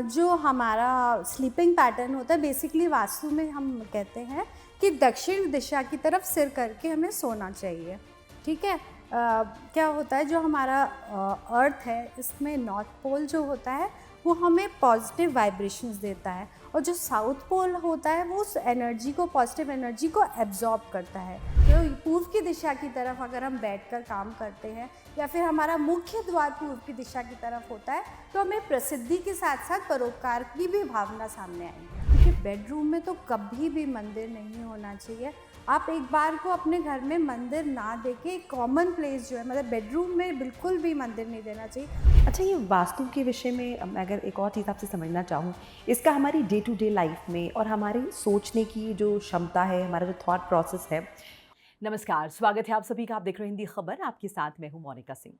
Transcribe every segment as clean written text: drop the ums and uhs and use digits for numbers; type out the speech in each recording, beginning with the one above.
जो हमारा sleeping pattern होता है बेसिकली वास्तु में हम कहते हैं कि दक्षिण दिशा की तरफ सिर करके हमें सोना चाहिए। ठीक है। क्या होता है जो हमारा अर्थ है इसमें नॉर्थ पोल जो होता है वो हमें पॉजिटिव वाइब्रेशंस देता है और जो साउथ पोल होता है वो उस एनर्जी को पॉजिटिव एनर्जी को एब्जॉर्ब करता है। तो पूर्व की दिशा की तरफ अगर हम बैठकर काम करते हैं या फिर हमारा मुख्य द्वार पूर्व की दिशा की तरफ होता है तो हमें प्रसिद्धि के साथ साथ परोपकार की भी भावना सामने आएगी। क्योंकि बेडरूम में तो कभी भी मंदिर नहीं होना चाहिए। आप एक बार को अपने घर में मंदिर ना देके कॉमन प्लेस जो है मतलब बेडरूम में बिल्कुल भी मंदिर नहीं देना चाहिए। अच्छा, ये वास्तु के विषय में मैं अगर एक और चीज़ आपसे समझना चाहूँ, इसका हमारी डे टू डे लाइफ में और हमारे सोचने की जो क्षमता है, हमारा जो थॉट प्रोसेस है। नमस्कार, स्वागत है आप सभी का। आप देख रहे हैं हिंदी खबर। आपके साथ मैं हूँ मोनिका सिंह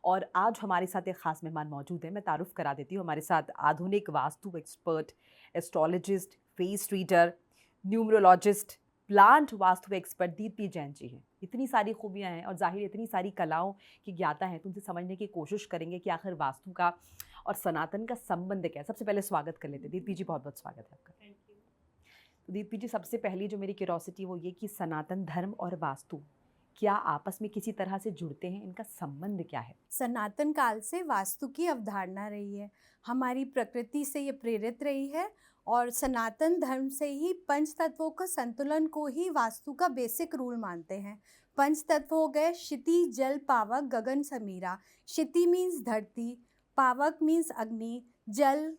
और आज हमारे साथ एक खास मेहमान मौजूद है। मैं तारुफ करा देती हूँ। हमारे साथ आधुनिक vastu expert, astrologist, face reader, numerologist, plant vastu expert Deepti Jain ji हैं। इतनी सारी खूबियाँ हैं और जाहिर इतनी सारी कलाओं की ज्ञाता हैं, तो उनसे समझने की कोशिश करेंगे कि आखिर वास्तु का और सनातन का संबंध क्या है। सबसे पहले स्वागत कर लेते हैं। दीप्ति जी, बहुत बहुत स्वागत है आपका। Thank you. तो दीप्ति जी, सबसे पहली जो मेरी क्यूरोसिटी वो ये कि सनातन धर्म और वास्तु क्या आपस में किसी तरह से जुड़ते हैं? इनका संबंध क्या है? सनातन काल से वास्तु की अवधारणा रही है, हमारी प्रकृति से ये प्रेरित रही है और सनातन धर्म से ही पंच तत्वों का संतुलन को ही वास्तु का बेसिक रूल मानते हैं। पंच तत्व हो गए क्षिति, जल, पावक, गगन, समीरा। क्षिति मीन्स धरती, पावक मीन्स अग्नि, जल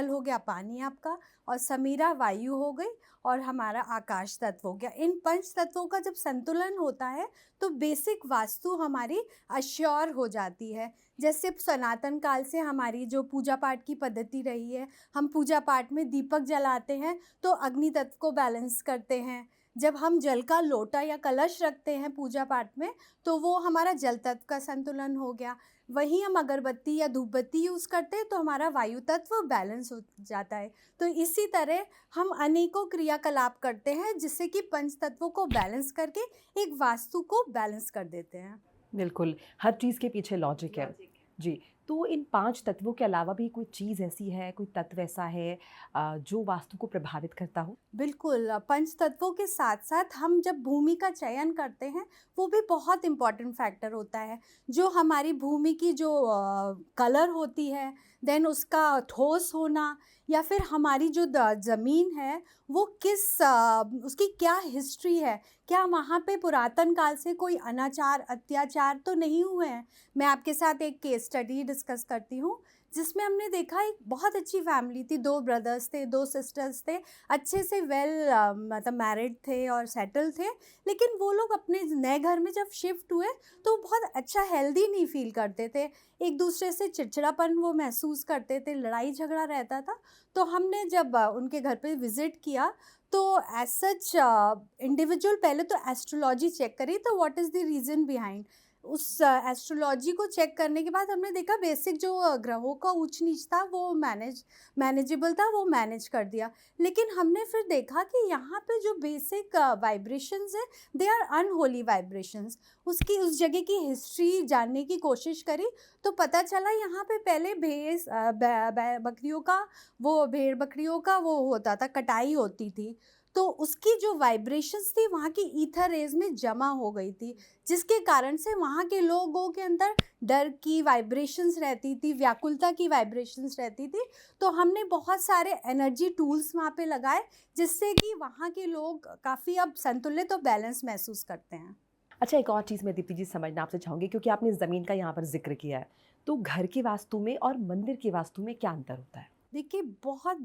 हो गया पानी आपका, और समीरा वायु हो गई, और हमारा आकाश तत्व हो गया। इन पंच तत्वों का जब संतुलन होता है तो बेसिक वास्तु हमारी अश्योर हो जाती है। जैसे सनातन काल से हमारी जो पूजा पाठ की पद्धति रही है, हम पूजा पाठ में दीपक जलाते हैं तो अग्नि तत्व को बैलेंस करते हैं। जब हम जल का लोटा या कलश रखते हैं पूजा पाठ में तो वो हमारा जल तत्व का संतुलन हो गया। वहीं हम अगरबत्ती या धूपबत्ती यूज़ करते हैं तो हमारा वायु तत्व बैलेंस हो जाता है। तो इसी तरह हम अनेकों क्रियाकलाप करते हैं जिससे कि पंच तत्वों को बैलेंस करके एक वास्तु को बैलेंस कर देते हैं। बिल्कुल, हर चीज़ के पीछे लॉजिक है। जी, तो इन 5 तत्वों के अलावा भी कोई चीज़ ऐसी है, कोई तत्व ऐसा है जो वास्तु को प्रभावित करता हो? बिल्कुल, पंच तत्वों के साथ-साथ हम जब भूमि का चयन करते हैं, वो भी बहुत इम्पॉर्टेंट फैक्टर होता है। जो हमारी भूमि की जो कलर होती है, देन उसका ठोस होना या फिर हमारी जो ज़मीन है, वो उसकी क्या हिस्ट्री है? क्या वहाँ पे पुरातन काल से कोई अनाचार, अत्याचार तो नहीं हुए हैं? मैं आपके साथ एक केस स्टडी डिस्कस करती हूँ, जिसमें हमने देखा एक बहुत अच्छी फैमिली थी, 2 ब्रदर्स थे, 2 सिस्टर्स थे, अच्छे से मतलब मैरिड थे और सेटल थे। लेकिन वो लोग अपने नए घर में जब शिफ्ट हुए तो बहुत अच्छा हेल्दी नहीं फ़ील करते थे। एक दूसरे से चिड़चिड़ापन वो महसूस करते थे, लड़ाई झगड़ा रहता था। तो हमने जब उनके घर पे विज़िट किया तो एज़ सच इंडिविजुअल पहले तो एस्ट्रोलॉजी चेक करी, तो what is the reason behind. उस एस्ट्रोलॉजी को चेक करने के बाद हमने देखा बेसिक जो ग्रहों का ऊंच-नीच था वो मैनेजेबल था, वो मैनेज कर दिया। लेकिन हमने फिर देखा कि यहाँ पे जो बेसिक वाइब्रेशंस हैं, दे आर अनहोली वाइब्रेशंस। उस जगह की हिस्ट्री जानने की कोशिश करी तो पता चला यहाँ पे पहले भेड़-बकरियों का वो होता था, कटाई होती थी। तो उसकी जो वाइब्रेशंस थी वहाँ की ईथर रेज़ में जमा हो गई थी, जिसके कारण से वहाँ के लोगों के अंदर डर की वाइब्रेशंस रहती थी, व्याकुलता की वाइब्रेशंस रहती थी। तो हमने बहुत सारे एनर्जी टूल्स वहाँ पे लगाए, जिससे कि वहाँ के लोग काफ़ी अब संतुलित और बैलेंस महसूस करते हैं। अच्छा, एक और चीज़ मैं दीप्ति जी समझना आपसे चाहूँगी, क्योंकि आपने ज़मीन का यहाँ पर ज़िक्र किया है। तो घर की वास्तु में और मंदिर की वास्तु में क्या अंतर होता है? देखिए, बहुत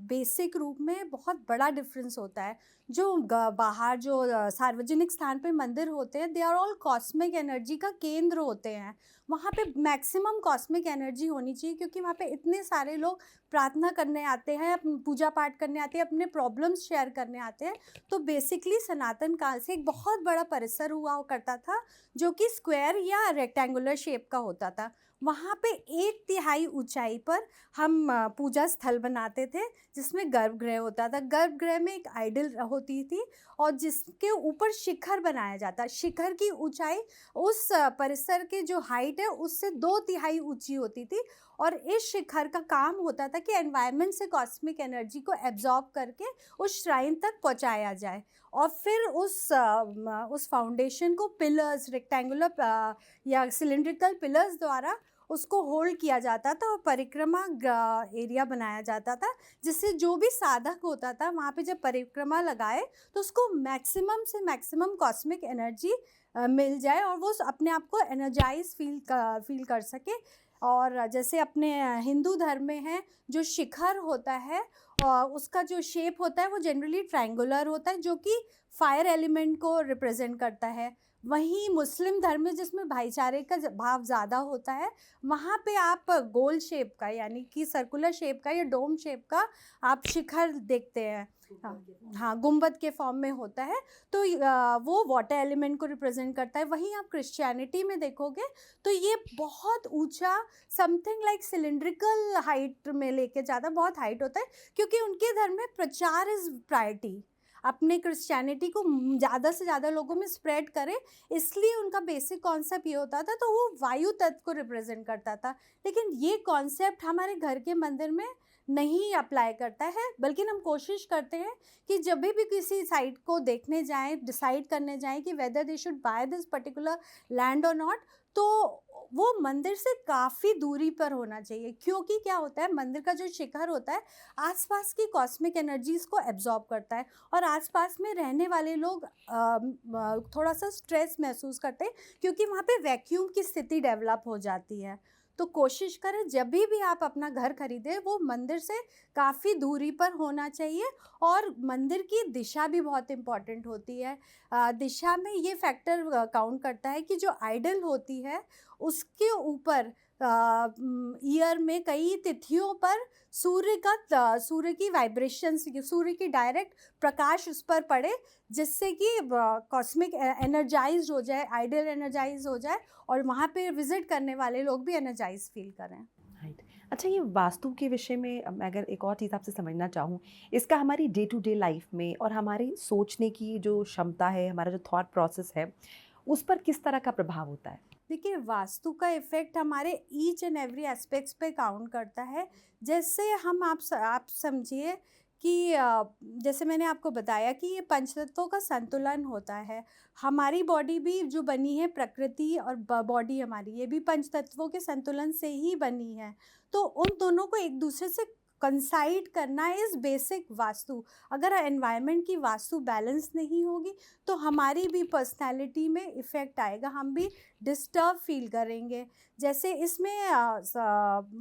बेसिक रूप में बहुत बड़ा डिफरेंस होता है। जो बाहर जो सार्वजनिक स्थान पे मंदिर होते हैं, they are all cosmic energy का केंद्र होते हैं। वहाँ पे मैक्सिमम कॉस्मिक एनर्जी होनी चाहिए, क्योंकि वहाँ पे इतने सारे लोग प्रार्थना करने आते हैं, पूजा पाठ करने आते हैं, अपने प्रॉब्लम्स शेयर करने आते हैं। तो बेसिकली सनातन काल से एक बहुत बड़ा परिसर हुआ करता था, जो कि स्क्वायर या रेक्टेंगुलर शेप का होता था। वहाँ पे 1/3 ऊंचाई पर हम पूजा स्थल बनाते थे, जिसमें गर्भगृह होता था। गर्भगृह में एक आइडल होती थी और जिसके ऊपर शिखर बनाया जाता। शिखर की ऊंचाई उस परिसर के जो हाइट है उससे 2/3 ऊंची होती थी और इस शिखर का काम होता था कि एनवायरनमेंट से कॉस्मिक एनर्जी को एब्जॉर्ब करके उस श्राइन तक पहुंचाया जाए, और फिर उस फाउंडेशन को पिलर्स, रेक्टेंगुलर या सिलिंड्रिकल पिलर्स द्वारा उसको होल्ड किया जाता था और परिक्रमा एरिया बनाया जाता था, जिससे जो भी साधक होता था वहाँ पे जब परिक्रमा लगाए तो उसको मैक्सिमम से मैक्सिमम कॉस्मिक एनर्जी मिल जाए और वो अपने आप को एनर्जाइज फील कर सके। और जैसे अपने हिंदू धर्म में है, जो शिखर होता है उसका जो शेप होता है वो जनरली ट्रायंगुलर होता है, जो कि फायर एलिमेंट को रिप्रेजेंट करता है। वहीं मुस्लिम धर्म में, जिसमें भाईचारे का भाव ज़्यादा होता है, वहाँ पे आप गोल शेप का यानी कि सर्कुलर शेप का या डोम शेप का आप शिखर देखते हैं। हाँ, हाँ, गुंबद के फॉर्म में होता है। तो वो वाटर एलिमेंट को रिप्रेजेंट करता है। वहीं आप क्रिश्चियनिटी में देखोगे तो ये बहुत ऊंचा, समथिंग लाइक सिलिंड्रिकल हाइट में लेके ज़्यादा बहुत हाइट होता है, क्योंकि उनके धर्म में प्रचार इज़ प्रायोरिटी। अपने क्रिश्चियनिटी को ज़्यादा से ज़्यादा लोगों में स्प्रेड करें, इसलिए उनका बेसिक कॉन्सेप्ट ये होता था। तो वो वायु तत्व को रिप्रेजेंट करता था, लेकिन ये कॉन्सेप्ट हमारे घर के मंदिर में नहीं अप्लाई करता है, बल्कि हम कोशिश करते हैं कि जब भी किसी साइट को देखने जाएं, डिसाइड करने जाएं कि whether they should by this particular land और नॉट, तो वो मंदिर से काफ़ी दूरी पर होना चाहिए। क्योंकि क्या होता है, मंदिर का जो शिखर होता है आसपास की कॉस्मिक एनर्जीज़ को एब्जॉर्ब करता है, और आसपास में रहने वाले लोग थोड़ा सा स्ट्रेस महसूस करते हैं, क्योंकि वहाँ पे वैक्यूम की स्थिति डेवलप हो जाती है। तो कोशिश करें जब भी आप अपना घर खरीदें वो मंदिर से काफ़ी दूरी पर होना चाहिए। और मंदिर की दिशा भी बहुत इम्पॉर्टेंट होती है। दिशा में ये फैक्टर काउंट करता है कि जो आइडल होती है उसके ऊपर ईयर में कई तिथियों पर सूर्य की वाइब्रेशंस, सूर्य की डायरेक्ट प्रकाश उस पर पड़े, जिससे कि कॉस्मिक एनर्जाइज हो जाए, आइडल एनर्जाइज हो जाए, और वहाँ पे विज़िट करने वाले लोग भी एनर्जाइज फील करें। राइट। अच्छा, ये वास्तु के विषय में मैं अगर एक और चीज़ आपसे समझना चाहूँ, इसका हमारी डे टू डे लाइफ में और हमारे सोचने की जो क्षमता है, हमारा जो थॉट प्रोसेस है, उस पर किस तरह का प्रभाव होता है? देखिए, वास्तु का इफ़ेक्ट हमारे ईच एंड एवरी एस्पेक्ट्स पे काउंट करता है। जैसे आप समझिए कि जैसे मैंने आपको बताया कि ये पंचतत्वों का संतुलन होता है। हमारी बॉडी भी जो बनी है, प्रकृति और बॉडी हमारी, ये भी पंचतत्वों के संतुलन से ही बनी है। तो उन दोनों को एक दूसरे से कंसाइड करना इज़ बेसिक वास्तु। अगर एनवायरनमेंट की वास्तु बैलेंस नहीं होगी तो हमारी भी पर्सनैलिटी में इफ़ेक्ट आएगा, हम भी डिस्टर्ब फील करेंगे। जैसे इसमें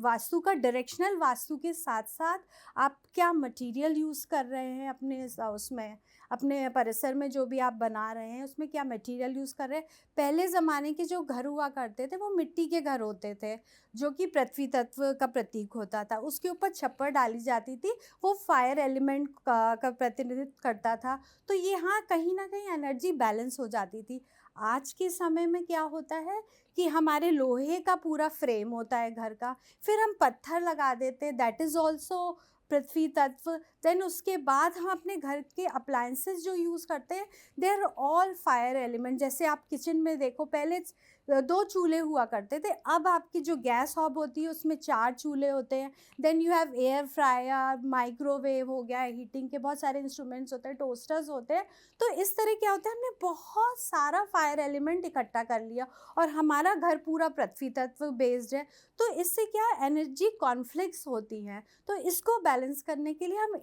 वास्तु का डायरेक्शनल वास्तु के साथ साथ आप क्या मटेरियल यूज़ कर रहे हैं उसमें, अपने परिसर में जो भी आप बना रहे हैं उसमें क्या मटेरियल यूज़ कर रहे हैं। पहले ज़माने के जो घर हुआ करते थे वो मिट्टी के घर होते थे, जो कि पृथ्वी तत्व का प्रतीक होता था। उसके ऊपर छप्पर डाली जाती थी, वो फायर एलिमेंट का प्रतिनिधित्व करता था। तो ये हाँ, कहीं ना कहीं एनर्जी बैलेंस हो जाती थी। आज के समय में क्या होता है कि हमारे लोहे का पूरा फ्रेम होता है घर का, फिर हम पत्थर लगा देते हैं, दैट इज़ ऑल्सो पृथ्वी तत्व। देन उसके बाद हम अपने घर के अप्लायंसेस जो यूज़ करते हैं, they are all fire element. जैसे आप किचन में देखो, पहले 2 चूल्हे हुआ करते थे, अब आपकी जो गैस हॉब होती है उसमें 4 चूल्हे होते हैं। Then you have air fryer, microwave हो गया, हीटिंग के बहुत सारे इंस्ट्रूमेंट्स होते हैं, टोस्टर्स होते हैं। तो इस तरह क्या होता है, हमने बहुत सारा फायर एलिमेंट इकट्ठा कर लिया और हमारा घर पूरा पृथ्वी तत्व बेस्ड है। तो इससे क्या एनर्जी कॉन्फ्लिक्ट्स होती हैं। तो इसको बैलेंस करने के लिए हम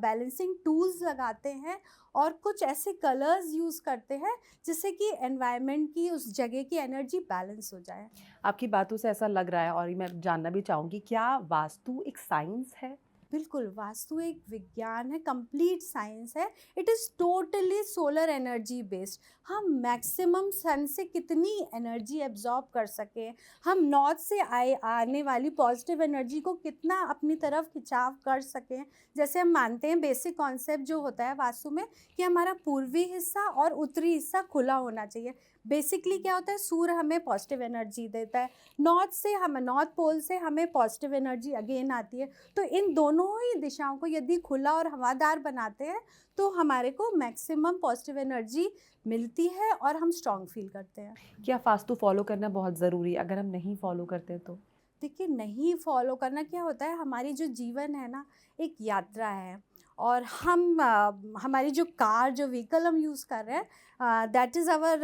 बैलेंसिंग टूल्स लगाते हैं और कुछ ऐसे कलर्स यूज़ करते हैं जिससे कि एनवायरनमेंट की, उस जगह की एनर्जी बैलेंस हो जाए। आपकी बातों से ऐसा लग रहा है, और मैं जानना भी चाहूँगी, क्या वास्तु एक साइंस है? बिल्कुल, वास्तु एक विज्ञान है, कंप्लीट साइंस है। It is totally solar energy based. हम मैक्सिमम सन से कितनी एनर्जी एब्जॉर्ब कर सकें, हम नॉर्थ से आने वाली पॉजिटिव एनर्जी को कितना अपनी तरफ खिंचाव कर सकें। जैसे हम मानते हैं, बेसिक कॉन्सेप्ट जो होता है वास्तु में, कि हमारा पूर्वी हिस्सा और उत्तरी हिस्सा खुला होना चाहिए। बेसिकली क्या होता है, सूर्य हमें पॉजिटिव एनर्जी देता है, नॉर्थ पोल से हमें पॉजिटिव एनर्जी अगेन आती है। तो इन दोनों ही दिशाओं को यदि खुला और हवादार बनाते हैं तो हमारे को मैक्सिमम पॉजिटिव एनर्जी मिलती है और हम स्ट्रॉन्ग फील करते हैं। क्या वास्तु फॉलो करना बहुत ज़रूरी है? अगर हम नहीं फॉलो करते तो? देखिए, नहीं फॉलो करना क्या होता है, हमारी जो जीवन है ना, एक यात्रा है। और हम हमारी जो कार, जो व्हीकल हम यूज़ कर रहे हैं, that is our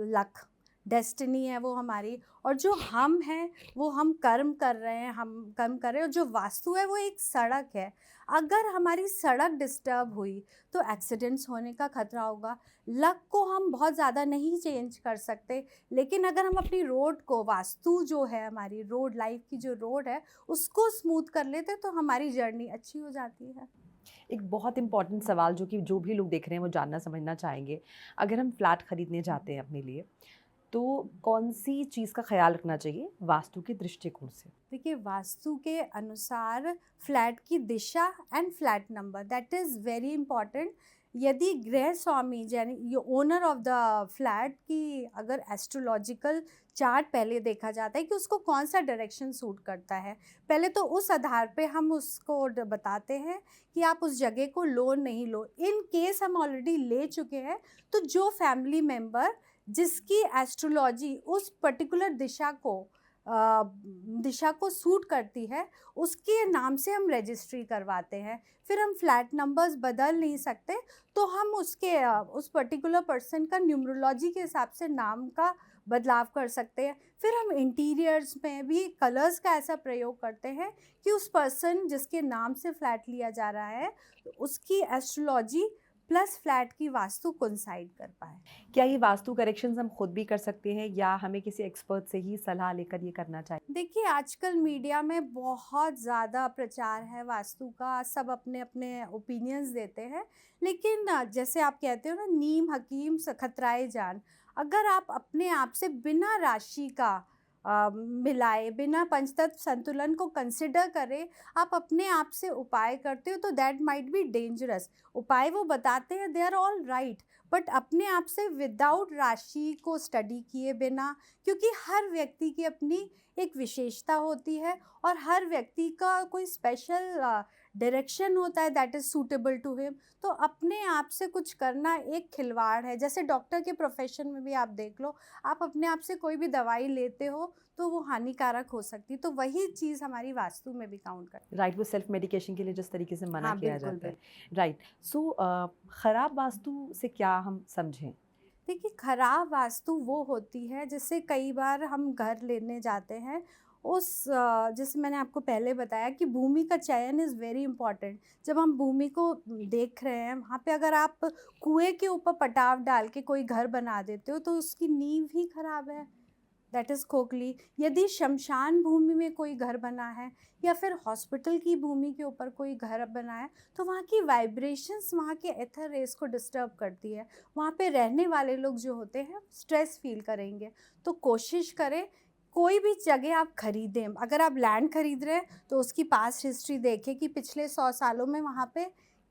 luck, destiny है वो हमारी। और जो हम हैं वो हम कर्म कर रहे हैं, हम कर्म कर रहे हैं। और जो वास्तु है वो एक सड़क है। अगर हमारी सड़क डिस्टर्ब हुई तो एक्सीडेंट्स होने का खतरा होगा। लक को हम बहुत ज़्यादा नहीं चेंज कर सकते, लेकिन अगर हम अपनी रोड को, वास्तु जो है हमारी रोड, लाइफ की जो रोड है, उसको स्मूथ कर लेते तो हमारी जर्नी अच्छी हो जाती है। एक बहुत इम्पोर्टेंट सवाल जो कि जो भी लोग देख रहे हैं वो जानना समझना चाहेंगे, अगर हम फ्लैट खरीदने जाते हैं अपने लिए, तो कौन सी चीज़ का ख्याल रखना चाहिए वास्तु के दृष्टिकोण से? देखिए, वास्तु के अनुसार फ्लैट की दिशा and flat number, that is very important. यदि गृह स्वामी यानी ये ओनर ऑफ द फ्लैट की अगर एस्ट्रोलॉजिकल चार्ट पहले देखा जाता है कि उसको कौन सा डायरेक्शन सूट करता है, पहले तो उस आधार पे हम उसको बताते हैं कि आप उस जगह को लो नहीं लो। इन केस हम ऑलरेडी ले चुके हैं तो जो फैमिली मेंबर जिसकी एस्ट्रोलॉजी उस पर्टिकुलर दिशा को सूट करती है, उसके नाम से हम रजिस्ट्री करवाते हैं। फिर हम फ्लैट नंबर्स बदल नहीं सकते, तो हम उस पर्टिकुलर पर्सन का न्यूमरोलॉजी के हिसाब से नाम का बदलाव कर सकते हैं। फिर हम इंटीरियर्स में भी कलर्स का ऐसा प्रयोग करते हैं कि उस पर्सन जिसके नाम से फ्लैट लिया जा रहा है, उसकी एस्ट्रोलॉजी प्लस फ्लैट की वास्तु कोइंसाइड कर पाए। क्या ये वास्तु करेक्शंस हम खुद भी कर सकते हैं या हमें किसी एक्सपर्ट से ही सलाह लेकर ये करना चाहिए? देखिए, आजकल मीडिया में बहुत ज़्यादा प्रचार है वास्तु का, सब अपने-अपने ओपिनियंस देते हैं। लेकिन जैसे आप कहते हो ना, नीम हकीम खतराए जान। अगर आप अपने आप से बिना राशि का मिलाए, बिना पंचतत्व संतुलन को कंसिडर करे, आप अपने आप से उपाय करते हो तो दैट माइट बी डेंजरस। उपाय वो बताते हैं, they are all right, but अपने आप से विदाउट राशि को स्टडी किए बिना, क्योंकि हर व्यक्ति की अपनी एक विशेषता होती है और हर व्यक्ति का कोई स्पेशल डायरेक्शन होता है that is suitable to him. तो अपने आप से कुछ करना एक खिलवाड़ है। जैसे डॉक्टर के प्रोफेशन में भी आप देख लो, आप अपने आप से कोई भी दवाई लेते हो तो वो हानिकारक हो सकती है। तो वही चीज़ हमारी वास्तु में भी काउंट करती है। राइट, वो सेल्फ मेडिकेशन के लिए जिस तरीके से मना हाँ, किया बिल्कुल, जाता है। बिल्कुल। राइट। सो खराब वास्तु से क्या हम समझें? देखिए, खराब वास्तु वो होती है, जैसे कई बार हम घर लेने जाते हैं, जैसे मैंने आपको पहले बताया कि भूमि का चयन इज़ वेरी इंपॉर्टेंट। जब हम भूमि को देख रहे हैं, वहाँ पे अगर आप कुएँ के ऊपर पटाव डाल के कोई घर बना देते हो तो उसकी नींव ही खराब है, दैट इज़ खोखली। यदि शमशान भूमि में कोई घर बना है या फिर हॉस्पिटल की भूमि के ऊपर कोई घर बना है, तो वहाँ की वाइब्रेशंस वहाँ के एथर रेस को डिस्टर्ब करती है। वहाँ पे रहने वाले लोग जो होते हैं स्ट्रेस फील करेंगे। तो कोशिश करें, कोई भी जगह आप खरीदें, अगर आप लैंड खरीद रहे हैं तो उसकी पास्ट हिस्ट्री देखें कि पिछले 100 सालों में वहाँ पे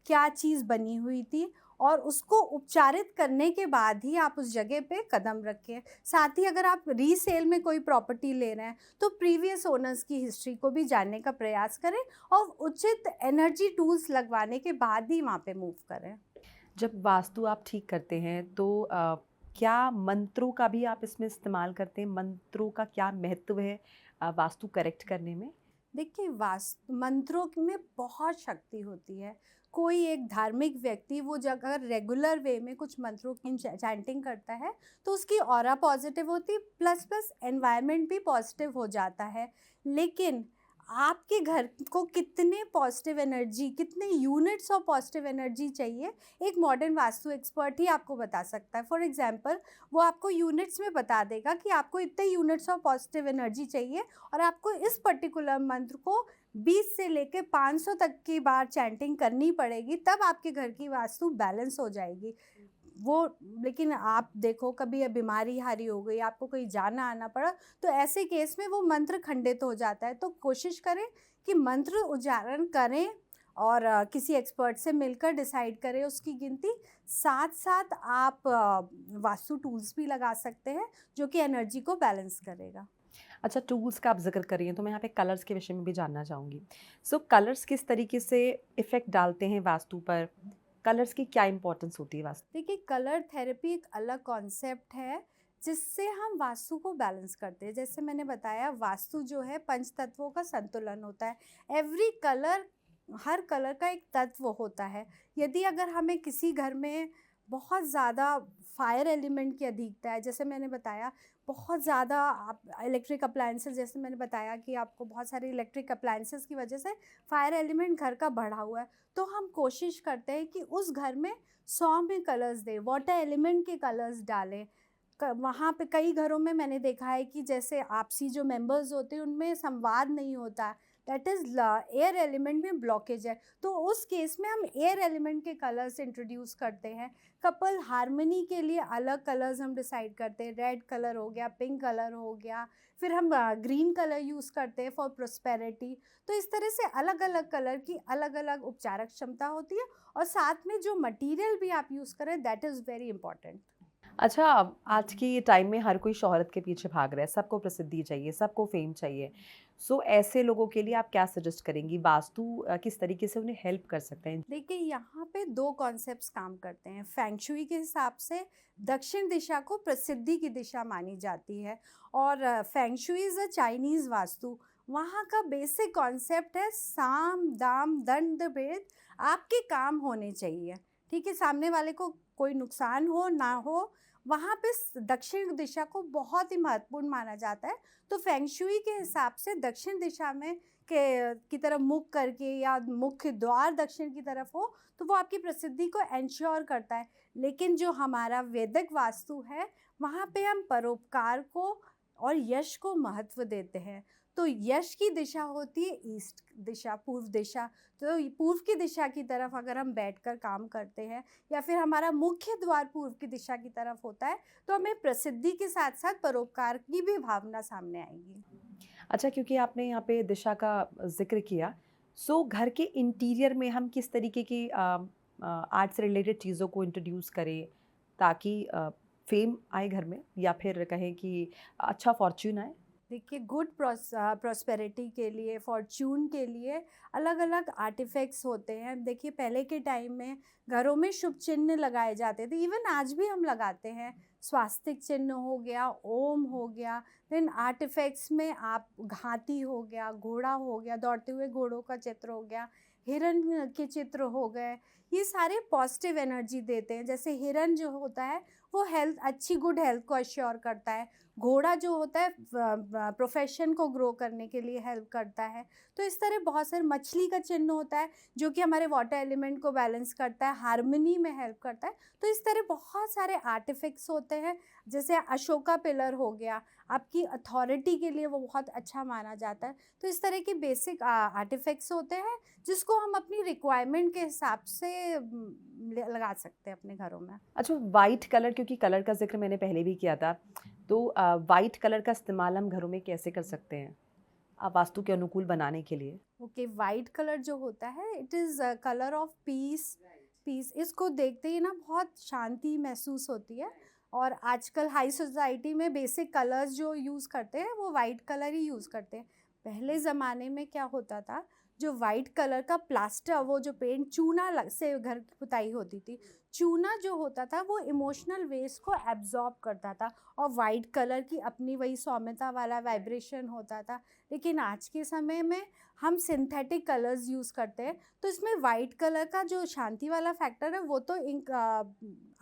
क्या चीज़ बनी हुई थी, और उसको उपचारित करने के बाद ही आप उस जगह पे कदम रखें। साथ ही अगर आप रीसेल में कोई प्रॉपर्टी ले रहे हैं तो प्रीवियस ओनर्स की हिस्ट्री को भी जानने का प्रयास करें और उचित एनर्जी टूल्स लगवाने के बाद ही वहाँ पे मूव करें। जब वास्तु आप ठीक करते हैं तो क्या मंत्रों का भी आप इसमें इस्तेमाल करते हैं? मंत्रों का क्या महत्व है वास्तु करेक्ट करने में? देखिए, वास्तु मंत्रों में बहुत शक्ति होती है। कोई एक धार्मिक व्यक्ति वो अगर रेगुलर वे में कुछ मंत्रों की चैंटिंग करता है तो उसकी ऑरा पॉजिटिव होती, प्लस प्लस एनवायरनमेंट भी पॉजिटिव हो जाता है। लेकिन आपके घर को कितने पॉजिटिव एनर्जी, कितने यूनिट्स ऑफ पॉजिटिव एनर्जी चाहिए, एक मॉडर्न वास्तु एक्सपर्ट ही आपको बता सकता है। फॉर एग्जांपल, वो आपको यूनिट्स में बता देगा कि आपको इतने यूनिट्स ऑफ पॉजिटिव एनर्जी चाहिए और आपको इस पर्टिकुलर मंत्र को 20 से लेके 500 तक की बार चैंटिंग करनी पड़ेगी, तब आपके घर की वास्तु बैलेंस हो जाएगी। वो, लेकिन आप देखो कभी बीमारी हारी हो गई, आपको कहीं जाना आना पड़ा, तो ऐसे केस में वो मंत्र खंडित हो जाता है। तो कोशिश करें कि मंत्र उच्चारण करें और किसी एक्सपर्ट से मिलकर डिसाइड करें उसकी गिनती। साथ साथ आप वास्तु टूल्स भी लगा सकते हैं जो कि एनर्जी को बैलेंस करेगा। अच्छा, टूल्स का आप ज़िक्र कर रही हैं तो मैं यहाँ पे कलर्स के विषय में भी जानना चाहूँगी। सो कलर्स किस तरीके से इफ़ेक्ट डालते हैं वास्तु पर? कलर्स की क्या इम्पोर्टेंस होती है वास्तु? देखिए, कलर थेरेपी एक अलग कॉन्सेप्ट है। जिससे हम वास्तु को बैलेंस करते हैं। जैसे मैंने बताया, वास्तु जो है पंच तत्वों का संतुलन होता है। एवरी कलर, हर कलर का एक तत्व होता है। यदि अगर हमें किसी घर में बहुत ज़्यादा फायर एलिमेंट की अधिकता है, जैसे मैंने बताया बहुत ज़्यादा आप इलेक्ट्रिक अप्लायंसेस, जैसे मैंने बताया कि आपको बहुत सारे इलेक्ट्रिक अप्लायंसेस की वजह से फायर एलिमेंट घर का बढ़ा हुआ है, तो हम कोशिश करते हैं कि उस घर में 100 में कलर्स दें, वाटर एलिमेंट के कलर्स डालें। वहाँ पे कई घरों में मैंने देखा है कि जैसे आपसी जो मेंबर्स होते हैं उनमें संवाद नहीं होता, दैट इज़ एयर एलिमेंट में ब्लॉकेज है, तो उस केस में हम एयर एलिमेंट के कलर्स इंट्रोड्यूस करते हैं। कपल हार्मनी के लिए अलग कलर्स हम डिसाइड करते हैं, रेड कलर हो गया, पिंक कलर हो गया, फिर हम ग्रीन कलर यूज़ करते हैं फॉर प्रोस्पेरिटी। तो इस तरह से अलग अलग कलर की अलग अलग उपचारक क्षमता होती है, और साथ में जो मटेरियल भी आप यूज़ करें दैट इज़ वेरी इंपॉर्टेंट। अच्छा, अब आज के टाइम में हर कोई शोहरत के पीछे भाग रहा है, सबको प्रसिद्धि चाहिए, सबको फ़ेम चाहिए। सो ऐसे लोगों के लिए आप क्या सजेस्ट करेंगी? वास्तु किस तरीके से उन्हें हेल्प कर सकते हैं? देखिए, यहाँ पे 2 कॉन्सेप्ट्स काम करते हैं। फेंग शुई के हिसाब से दक्षिण दिशा को प्रसिद्धि की दिशा मानी जाती है, और feng shui is a Chinese vastu. वहाँ का बेसिक कॉन्सेप्ट है साम, दाम, दंड, भेद, आपके काम होने चाहिए, ठीक है? सामने वाले को कोई नुकसान हो, ना हो, वहाँ पे दक्षिण दिशा को बहुत ही महत्वपूर्ण माना जाता है। तो फेंग शुई के हिसाब से दक्षिण दिशा में की तरफ मुख करके, या मुख्य द्वार दक्षिण की तरफ हो, तो वो आपकी प्रसिद्धि को एंश्योर करता है। लेकिन जो हमारा वैदिक वास्तु है, वहाँ पे हम परोपकार को और यश को महत्व देते हैं। तो यश की दिशा होती है ईस्ट दिशा, पूर्व दिशा। तो पूर्व की दिशा की तरफ अगर हम बैठकर काम करते हैं, या फिर हमारा मुख्य द्वार पूर्व की दिशा की तरफ होता है, तो हमें प्रसिद्धि के साथ साथ परोपकार की भी भावना सामने आएगी। अच्छा, क्योंकि आपने यहाँ पे दिशा का ज़िक्र किया, सो घर के इंटीरियर में हम किस तरीके की आर्ट से रिलेटेड चीज़ों को इंट्रोड्यूस करें ताकि फ़ेम आए घर में या फिर कहें कि अच्छा फॉर्च्यून आए? देखिए, गुड प्रॉस्पेरिटी के लिए, फॉर्च्यून के लिए अलग अलग आर्टिफैक्ट्स होते हैं। देखिए, पहले के टाइम में घरों में शुभ चिन्ह लगाए जाते थे, इवन आज भी हम लगाते हैं। स्वास्तिक चिन्ह हो गया, ओम हो गया, देन आर्टिफैक्ट्स में आप हाथी हो गया, घोड़ा हो गया, दौड़ते हुए घोड़ों का चित्र हो गया, हिरन के चित्र हो गए। ये सारे पॉजिटिव एनर्जी देते हैं। जैसे हिरन जो होता है वो हेल्थ, अच्छी गुड हेल्थ को अश्योर करता है। घोड़ा जो होता है प्रोफेशन को ग्रो करने के लिए हेल्प करता है। तो इस तरह बहुत सारे, मछली का चिन्ह होता है जो कि हमारे वाटर एलिमेंट को बैलेंस करता है, हार्मनी में हेल्प करता है। तो इस तरह बहुत सारे आर्टिफैक्ट्स होते हैं। जैसे अशोका पिलर हो गया, आपकी अथॉरिटी के लिए वो बहुत अच्छा माना जाता है। तो इस तरह के बेसिक आर्टिफैक्ट्स होते हैं जिसको हम अपनी रिक्वायरमेंट के हिसाब से लगा सकते हैं अपने घरों में। अच्छा, वाइट कलर, क्योंकि कलर का ज़िक्र मैंने पहले भी किया था, तो वाइट कलर का इस्तेमाल हम घरों में कैसे कर सकते हैं वास्तु के अनुकूल बनाने के लिए? ओके, वाइट कलर जो होता है it is colour of peace. Peace, इसको देखते ही ना बहुत शांति महसूस होती है। और आजकल हाई सोसाइटी में बेसिक कलर्स जो यूज़ करते हैं वो वाइट कलर ही यूज़ करते हैं। पहले ज़माने में क्या होता था, जो वाइट कलर का प्लास्टर, वो जो पेंट चूना से घर की पुताई होती थी, चूना जो होता था वो इमोशनल वेस्ट को एब्जॉर्ब करता था, और वाइट कलर की अपनी वही सौम्यता वाला वाइब्रेशन होता था। लेकिन आज के समय में हम सिंथेटिक कलर्स यूज़ करते हैं, तो इसमें वाइट कलर का जो शांति वाला फैक्टर है वो तो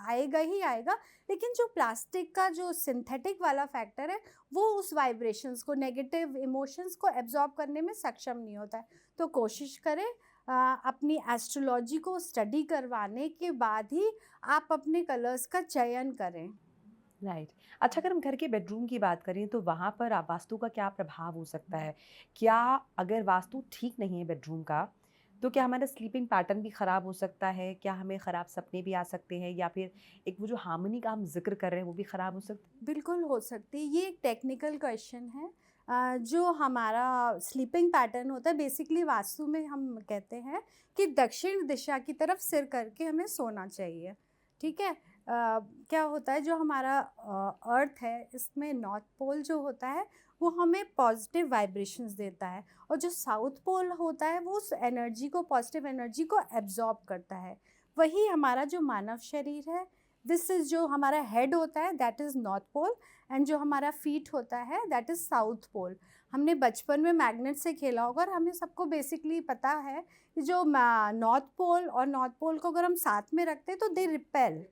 आएगा ही आएगा, लेकिन जो प्लास्टिक का जो सिंथेटिक वाला फैक्टर है वो उस वाइब्रेशंस को, नेगेटिव इमोशंस को एब्जॉर्ब करने में सक्षम नहीं होता है। तो कोशिश करें अपनी एस्ट्रोलॉजी को स्टडी करवाने के बाद ही आप अपने कलर्स का चयन करें। राइट। अच्छा, अगर हम घर के बेडरूम की बात करें तो वहाँ पर वास्तु का क्या प्रभाव हो सकता है? क्या अगर वास्तु ठीक नहीं है बेडरूम का, तो क्या हमारा स्लीपिंग पैटर्न भी ख़राब हो सकता है? क्या हमें ख़राब सपने भी आ सकते हैं या फिर एक वो जो हार्मनी का हम ज़िक्र कर रहे हैं वो भी ख़राब हो सकती है? बिल्कुल हो सकती है। ये एक टेक्निकल क्वेश्चन है। जो हमारा स्लीपिंग पैटर्न होता है, बेसिकली वास्तु में हम कहते हैं कि दक्षिण दिशा की तरफ सिर करके हमें सोना चाहिए, ठीक है? क्या होता है, जो हमारा अर्थ है इसमें नॉर्थ पोल जो होता है वो हमें पॉजिटिव वाइब्रेशंस देता है, और जो साउथ पोल होता है वो उस एनर्जी को, पॉजिटिव एनर्जी को एब्जॉर्ब करता है। वही हमारा जो मानव शरीर है, दिस इज़ जो हमारा हेड होता है that is north pole, and जो हमारा फीट होता है दैट इज़ साउथ पोल। हमने बचपन में मैग्नेट से खेला होगा और हमें सबको बेसिकली पता है कि जो नॉर्थ पोल और नॉर्थ पोल को अगर हम साथ में रखते हैं तो दे रिपेल।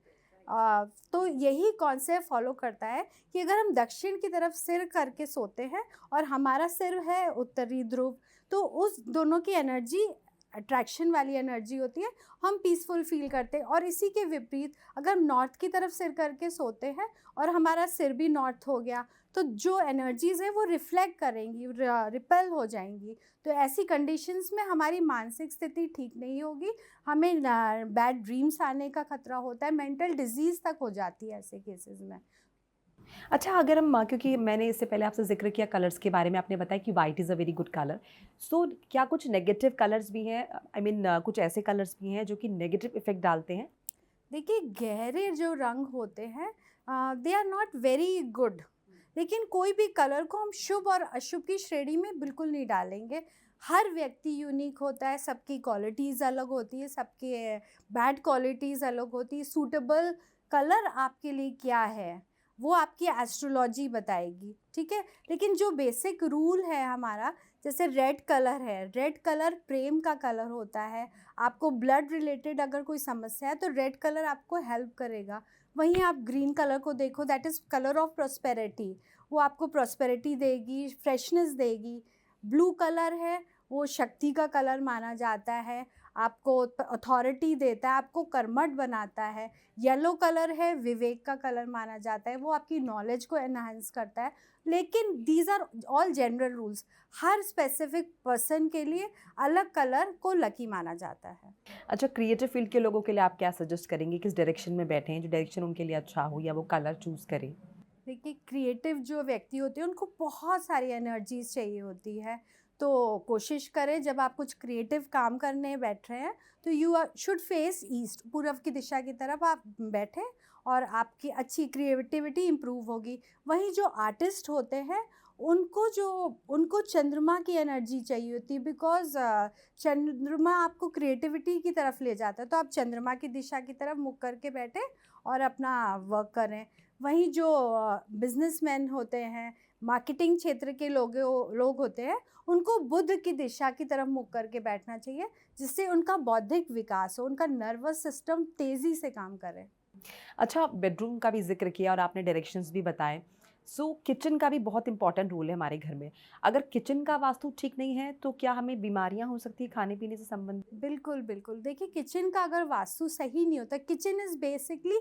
तो यही कॉन्सेप्ट फॉलो करता है कि अगर हम दक्षिण की तरफ सिर करके सोते हैं और हमारा सिर है उत्तरी ध्रुव, तो उस दोनों की एनर्जी अट्रैक्शन वाली एनर्जी होती है, हम पीसफुल फील करते हैं। और इसी के विपरीत अगर हम नॉर्थ की तरफ सिर करके सोते हैं और हमारा सिर भी नॉर्थ हो गया, तो जो एनर्जीज़ हैं वो रिफ्लेक्ट करेंगी, रिपेल हो जाएंगी। तो ऐसी कंडीशंस में हमारी मानसिक स्थिति ठीक नहीं होगी, हमें बैड ड्रीम्स आने का खतरा होता है, मेंटल डिजीज़ तक हो जाती है ऐसे केसेस में। अच्छा, अगर हम क्योंकि मैंने इससे पहले आपसे ज़िक्र किया कलर्स के बारे में, आपने बताया कि white is a very good colour. So क्या कुछ नेगेटिव कलर्स भी हैं? आई मीन कुछ ऐसे कलर्स भी हैं जो कि नेगेटिव इफ़ेक्ट डालते हैं? देखिए, गहरे जो रंग होते हैं they are not very good, लेकिन कोई भी कलर को हम शुभ और अशुभ की श्रेणी में बिल्कुल नहीं डालेंगे। हर व्यक्ति यूनिक होता है, सबकी क्वालिटीज़ अलग होती है, सबके बैड क्वालिटीज़ अलग होती है। सूटेबल कलर आपके लिए क्या है वो आपकी एस्ट्रोलॉजी बताएगी, ठीक है। लेकिन जो बेसिक रूल है हमारा, जैसे रेड कलर है, रेड कलर प्रेम का कलर होता है। आपको ब्लड रिलेटेड अगर कोई समस्या है तो रेड कलर आपको हेल्प करेगा। वहीं आप ग्रीन कलर को देखो, that is colour of prosperity, वो आपको प्रॉस्पेरिटी देगी, फ्रेशनेस देगी। ब्लू कलर है, वो शक्ति का कलर माना जाता है, आपको अथॉरिटी देता है, आपको कर्मठ बनाता है। येलो कलर है, विवेक का कलर माना जाता है, वो आपकी नॉलेज को एनहांस करता है। लेकिन these are all general rules, हर स्पेसिफिक पर्सन के लिए अलग कलर को लकी माना जाता है। अच्छा, क्रिएटिव फील्ड के लोगों के लिए आप क्या सजेस्ट करेंगे? किस डायरेक्शन में बैठें, जो डायरेक्शन उनके लिए अच्छा हो, या वो कलर चूज़ करें? देखिए, क्रिएटिव जो व्यक्ति होते हैं उनको बहुत सारी एनर्जीज चाहिए होती है। तो कोशिश करें जब आप कुछ क्रिएटिव काम करने बैठ रहे हैं तो यू शुड फेस ईस्ट, पूरब की दिशा की तरफ आप बैठें और आपकी अच्छी क्रिएटिविटी इम्प्रूव होगी। वहीं जो आर्टिस्ट होते हैं उनको चंद्रमा की एनर्जी चाहिए होती है, बिकॉज चंद्रमा आपको क्रिएटिविटी की तरफ ले जाता है। तो आप चंद्रमा की दिशा की तरफ मुख करके बैठें और अपना वर्क करें। वहीं जो बिजनेसमैन होते हैं, मार्केटिंग क्षेत्र के लोग होते हैं, उनको बुध की दिशा की तरफ मुख करके बैठना चाहिए, जिससे उनका बौद्धिक विकास हो, उनका नर्वस सिस्टम तेज़ी से काम करे। अच्छा, बेडरूम का भी ज़िक्र किया और आपने डायरेक्शंस भी बताए। सो किचन का भी बहुत इम्पोर्टेंट रोल है हमारे घर में। अगर किचन का वास्तु ठीक नहीं है, तो क्या हमें बीमारियाँ हो सकती हैं खाने-पीने से संबंधित? बिल्कुल, बिल्कुल। देखिए, किचन का अगर वास्तु सही नहीं होता, kitchen is basically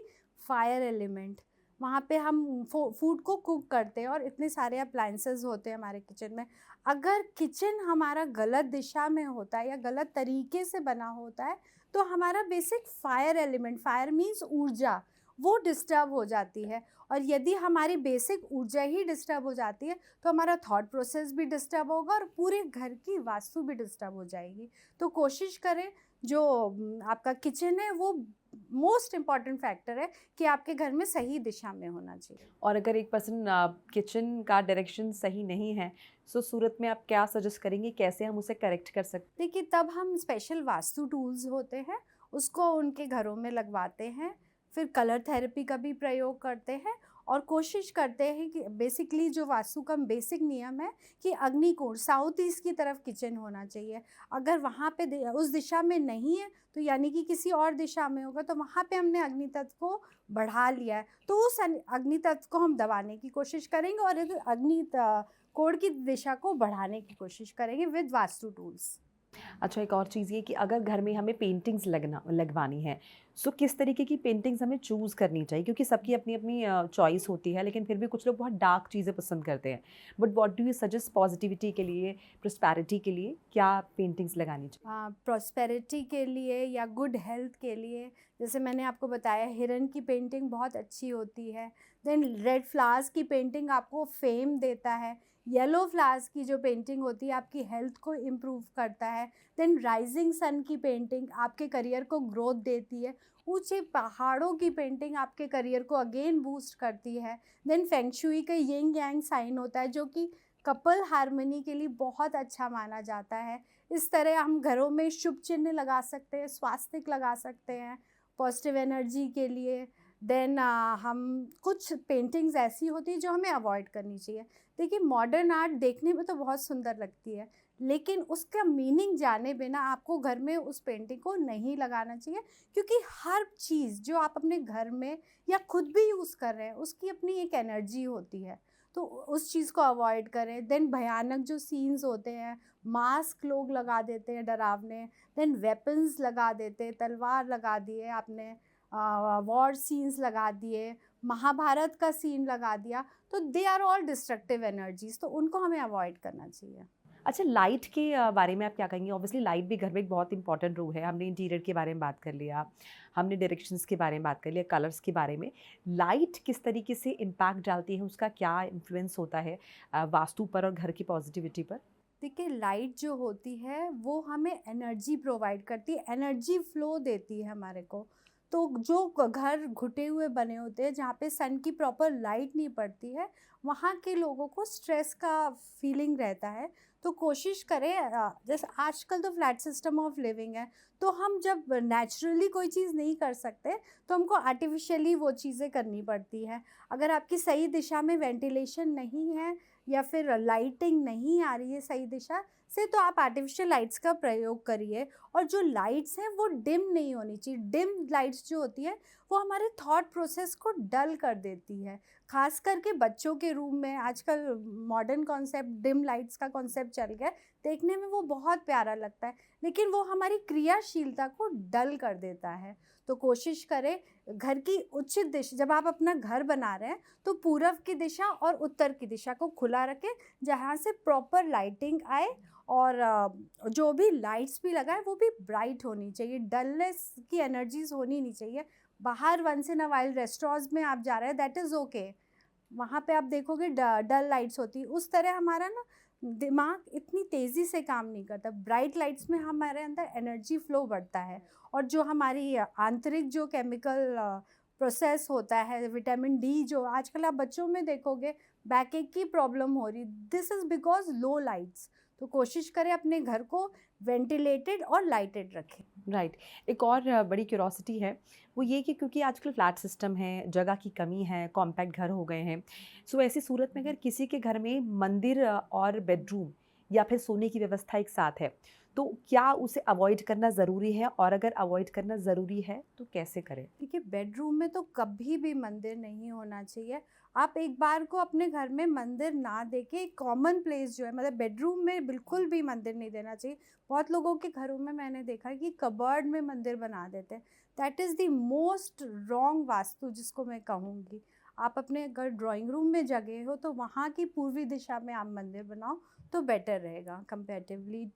fire element. वहाँ पे हम फूड को कुक करते हैं और इतने सारे अप्लायंसेस होते हैं हमारे किचन में। अगर किचन हमारा गलत दिशा में होता है या गलत तरीके से बना होता है, तो हमारा basic fire element, fire means ऊर्जा, वो डिस्टर्ब हो जाती है। और यदि हमारी बेसिक ऊर्जा ही डिस्टर्ब हो जाती है, तो हमारा थॉट प्रोसेस भी डिस्टर्ब होगा और पूरे घर की वास्तु भी डिस्टर्ब हो जाएगी। तो कोशिश करें जो आपका किचन है वो मोस्ट इम्पॉर्टेंट फैक्टर है कि आपके घर में सही दिशा में होना चाहिए। और अगर एक पर्सन किचन का डायरेक्शन सही नहीं है, सो सूरत में आप क्या सजेस्ट करेंगे, कैसे हम उसे करेक्ट कर सकते देखिए, तब हम स्पेशल वास्तु टूल्स होते हैं उसको उनके घरों में लगवाते हैं, फिर कलर थेरेपी का भी प्रयोग करते हैं और कोशिश करते हैं कि बेसिकली जो वास्तु का बेसिक नियम है कि अग्निकोण साउथ ईस्ट की तरफ किचन होना चाहिए। अगर वहाँ पे उस दिशा में नहीं है, तो यानी कि किसी और दिशा में होगा, तो वहाँ पे हमने अग्नि तत्व को बढ़ा लिया है, तो उस अग्नि तत्व को हम दबाने की कोशिश करेंगे और कोण की दिशा को बढ़ाने की कोशिश करेंगे विद वास्तु टूल्स। हैं? अच्छा, एक और चीज़ ये कि अगर घर में हमें पेंटिंग्स लगवानी है, सो किस तरीके की पेंटिंग्स हमें चूज़ करनी चाहिए? क्योंकि सबकी अपनी-अपनी चॉइस होती है, लेकिन फिर भी कुछ लोग बहुत डार्क चीज़ें पसंद करते हैं। But what do you suggest positivity के लिए, प्रॉस्पेरिटी के लिए क्या पेंटिंग्स लगानी चाहिए? प्रॉस्पेरिटी के लिए या गुड हेल्थ के लिए, जैसे मैंने आपको बताया, हिरन की पेंटिंग बहुत अच्छी होती है। देन रेड फ्लावर्स की पेंटिंग आपको फेम देता है। येलो फ्लावर्स की जो पेंटिंग होती है आपकी हेल्थ को इम्प्रूव करता है। देन राइजिंग सन की पेंटिंग आपके करियर को ग्रोथ देती है। ऊंचे पहाड़ों की पेंटिंग आपके करियर को अगेन बूस्ट करती है। देन फेंग शुई का यिंग यांग साइन होता है जो कि कपल हार्मनी के लिए बहुत अच्छा माना जाता है। इस तरह हम घरों में शुभ चिन्ह लगा सकते हैं, स्वास्तिक लगा सकते हैं पॉजिटिव एनर्जी के लिए। देन हम कुछ पेंटिंग्स ऐसी होती है जो हमें अवॉइड करनी चाहिए। देखिए मॉडर्न आर्ट देखने में तो बहुत सुंदर लगती है, लेकिन उसका मीनिंग जाने बिना आपको घर में उस पेंटिंग को नहीं लगाना चाहिए, क्योंकि हर चीज़ जो आप अपने घर में या खुद भी यूज़ कर रहे हैं उसकी अपनी एक एनर्जी होती है, तो उस चीज़ को अवॉइड करें। देन भयानक जो सीन्स होते हैं, मास्क लोग लगा देते हैं डरावने, देन वेपन्स लगा देते हैं, तलवार लगा दिए आपने, वॉर सीन्स लगा दिए, महाभारत का सीन लगा दिया, तो they are all destructive energies, तो उनको हमें अवॉइड करना चाहिए। अच्छा, लाइट के बारे में आप क्या कहेंगी? ऑब्वियसली लाइट भी घर में एक बहुत इंपॉर्टेंट रोल है। हमने इंटीरियर के बारे में बात कर लिया, हमने डायरेक्शंस के बारे में बात कर लिया, कलर्स के बारे में। लाइट किस तरीके से इम्पैक्ट डालती है, उसका क्या इन्फ्लुएंस होता है वास्तु पर और घर की पॉजिटिविटी पर? देखिए लाइट जो होती है वो हमें एनर्जी प्रोवाइड करती है, एनर्जी फ्लो देती है हमारे को। तो जो घर घुटे हुए बने होते हैं जहाँ पे सन की प्रॉपर लाइट नहीं पड़ती है, वहाँ के लोगों को स्ट्रेस का फीलिंग रहता है। तो कोशिश करें, जैसे आजकल तो फ्लैट सिस्टम ऑफ लिविंग है, तो हम जब नेचुरली कोई चीज़ नहीं कर सकते तो हमको आर्टिफिशियली वो चीज़ें करनी पड़ती है। अगर आपकी सही दिशा में वेंटिलेशन नहीं है या फिर लाइटिंग नहीं आ रही है सही दिशा से, तो आप आर्टिफिशियल लाइट्स का प्रयोग करिए। और जो लाइट्स हैं वो डिम नहीं होनी चाहिए। डिम लाइट्स जो होती है वो हमारे थॉट प्रोसेस को डल कर देती है, खास करके बच्चों के रूम में। आजकल मॉडर्न कॉन्सेप्ट डिम लाइट्स का कॉन्सेप्ट चल गया है, देखने में वो बहुत प्यारा लगता है, लेकिन वो हमारी क्रियाशीलता को डल कर देता है। तो कोशिश करें घर की उचित दिशा, जब आप अपना घर बना रहे हैं तो पूरब की दिशा और उत्तर की दिशा को खुला रखें, जहाँ से प्रॉपर लाइटिंग आए। और जो भी लाइट्स भी लगाए वो भी ब्राइट होनी चाहिए, डलनेस की एनर्जीज होनी नहीं चाहिए। बाहर once in a while restaurants में आप जा रहे हैं, दैट इज़ ओके, वहाँ पे आप देखोगे डल लाइट्स होती, उस तरह हमारा ना दिमाग इतनी तेज़ी से काम नहीं करता। ब्राइट लाइट्स में हमारे अंदर एनर्जी फ्लो बढ़ता है, और जो हमारी आंतरिक जो केमिकल प्रोसेस होता है, विटामिन डी जो आजकल आप बच्चों में देखोगे बैकएक की प्रॉब्लम हो रही, this is because low lights. तो कोशिश करें अपने घर को वेंटिलेटेड और लाइटेड रखें। राइट। एक और बड़ी क्यूरोसिटी है, वो ये कि क्योंकि आजकल फ्लैट सिस्टम है, जगह की कमी है, कॉम्पैक्ट घर हो गए हैं, सो ऐसी सूरत में अगर किसी के घर में मंदिर और बेडरूम या फिर सोने की व्यवस्था एक साथ है, तो क्या उसे अवॉइड करना ज़रूरी है? और अगर अवॉइड करना ज़रूरी है, तो कैसे करें? देखिए बेडरूम में तो कभी भी मंदिर नहीं होना चाहिए। आप एक बार को अपने घर में मंदिर ना देके कॉमन प्लेस जो है, मतलब बेडरूम में बिल्कुल भी मंदिर नहीं देना चाहिए। बहुत लोगों के घरों में मैंने देखा है कि कबर्ड में मंदिर बना देते हैं। That is the most wrong vastu जिसको मैं कहूँगी। आप अपने अगर ड्राइंग रूम में जगह हो तो वहाँ की पूर्वी दिशा में आप मंदिर बनाओ, तो बेटर रहेगा कंपैरेटिवली।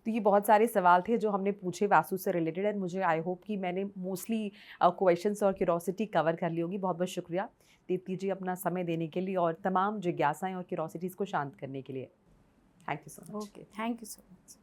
तो ये बहुत सारे सवाल थे जो हमने पूछे वास्तु से रिलेटेड, एंड मुझे आई होप कि मैंने मोस्टली क्वेश्चंस और क्यूरोसिटी कवर कर ली होगी। बहुत बहुत शुक्रिया दीप्ति जी अपना समय देने के लिए और तमाम जिज्ञासाएं और क्यूरोसिटीज़ को शांत करने के लिए। Thank you so much. Okay, thank you so much.